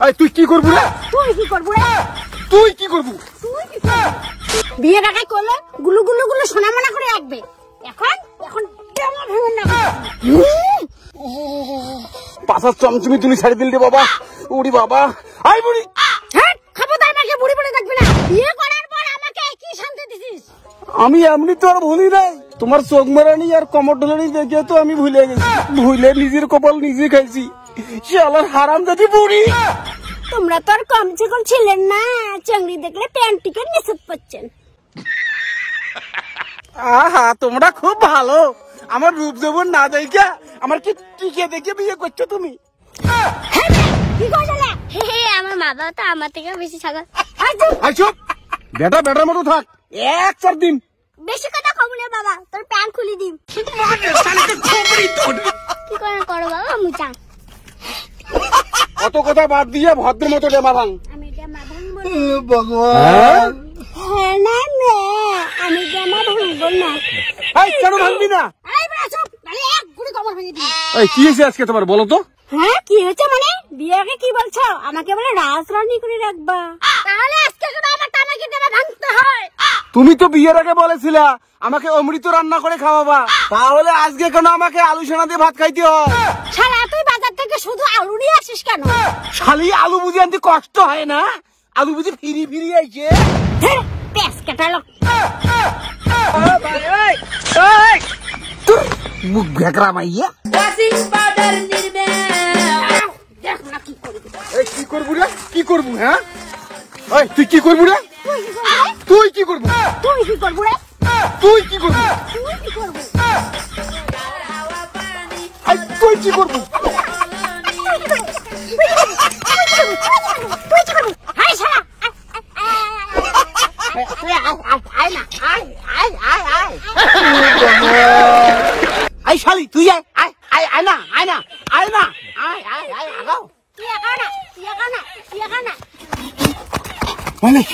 তুই কি করবি রে? তুই কি করবি রে? তুই কি করবি? বিয়ের আগে করলে গুলু গুলু গুলু সোনা মনা করে রাখবে। এখন এখন কেমন ভেঙে না পাশার চমচমি তুলি ছাড়ি দিল রে বাবা। ওরে বাবা, আই বুড়ি। হ্যাঁ, খবরদার আমাকে বুড়ি বলে ডাকবি না। বিয়ে করার পর আমাকে কি শান্তি দিছিস? আমি এমনি তো আর ভুলি নাই। তোমার চোখ মারানি আর কমর ঢোলানি দেখে তো আমি ভুলে গেছি। ভুলে নিজের কপাল নিজে খাইছি। শালার হারামজাদি বুড়ি। তোমরা তো আর কম চিকন ছিলেন না, চাংড়ি দেখলে প্যান্টিকে নিষেধ করছেন। আহা, তোমরা খুব ভালো। আমার রূপ যৌবন না দেখে আমার কি টিকে দেখে বিয়ে করছো তুমি? কি করলে? আমার মা বাবা তো আমার থেকে বেশি ছাগল। চুপ, বেটা বেটার মতো থাক। 1-4 দিন বেশি কথা কব না বাবা, তোর প্যান্ট খুলে দিম। কি করে করো বাবা, মুচা অত কথা বাদ দিয়ে ভদ্রের মতো ডেমা ভাঙ। আমি জামা ভাঙবো ভগবান। হ্যাঁ না না, আমি জামা ভাঙবো না। এই কেন ভাঙবি না? এই বড় চুপ, নালে এক গুড়ি কবর ভেঙে দিবি। এই কি হয়েছে আজকে তোমার বলো তো? হ্যাঁ, কি হয়েছে মানে? বিয়ে আগে কি বলছো? আমাকে বলে রাজরানী করে রাখবা। তাহলে আজকে কেন আমার টানাকে জামা ভাঙতে হয়? তুমি তো বিয়ের আগে বলেছিলা আমাকে অমৃত রান্না করে খাওয়াবা। তাহলে আজকে কেন আমাকে আলু সেনা দিয়ে ভাত খাইতে হয়? শালা তুই বাজার থেকে শুধু আলু নিয়ে আসিস কেন? শালি আলু বুঝি আনতে কষ্ট হয় না? আলু বুঝি ফিরি ফিরি আইছে। পেস কাটালো। মুখ ভেকরা মাইয়া। দেখ না কি করবি। এই কি করবি রে? কি করবি? হ্যাঁ, এই তুই কি করবি রে? তুই কি করবি? তুই কি করবি রে? তুই কি করবি? তুই কি করবি? এই তুই কি করবি? তুই কি করবি? হাই শালা, আয় না, আয়। এই শালি তুই আয় আয় আয় আয় না আয় না আয় না আয় আয় আয় আগাও। তুই একা না। মালিক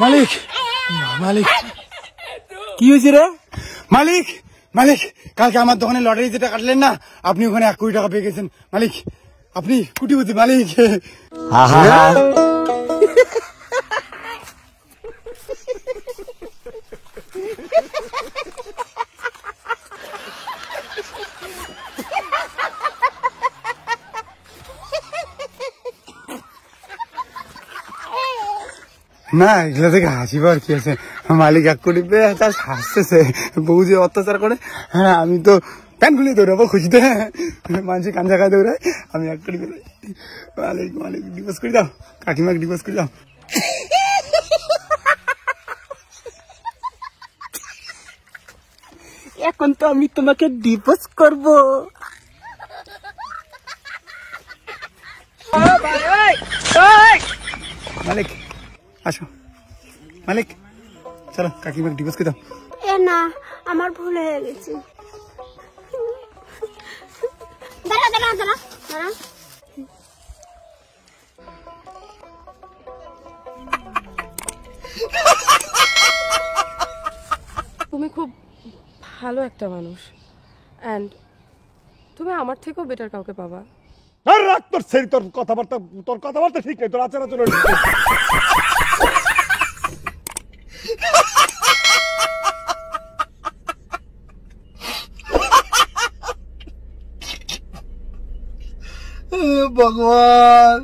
মালিক মালিক, কি হয়েছে রে? মালিক মালিক, কালকে আমার দোকানে লটারি যেটা কাটলেন না, আপনি ওখানে 1 কোটি টাকা পেয়ে গেছেন মালিক। আপনি কোটিপতি মালিক। না, এগুলো থেকে হাসিবার কি আছে? মালিক 1 কোটি পেয়ে তার হাসতেছে। বউ যে অত্যাচার করে। হ্যাঁ, আমি তো প্যান খুলে দৌড়াবো খুশিতে। মানুষের কাঞ্জা খায় দৌড়ায়, আমি 1 কোটি পেয়ে। মালিক মালিক ডিভোর্স করে দাও, কাকিমাকে ডিভোর্স করে দাও। এখন তো আমি তোমাকে ডিভোর্স করবো। মালিক আসো, মালিক চলো কাকিমাকে ডিভোর্স করে দাও। এ না, আমার ভুল হয়ে গেছে। দাঁড়া। তুমি খুব ভালো একটা মানুষ, এন্ড তুমি আমার থেকেও বেটার কাউকে পাবা। আর রাখ তোর সেই তোর কথাবার্তা ঠিক নেই, তোর আচরণ ভগবান।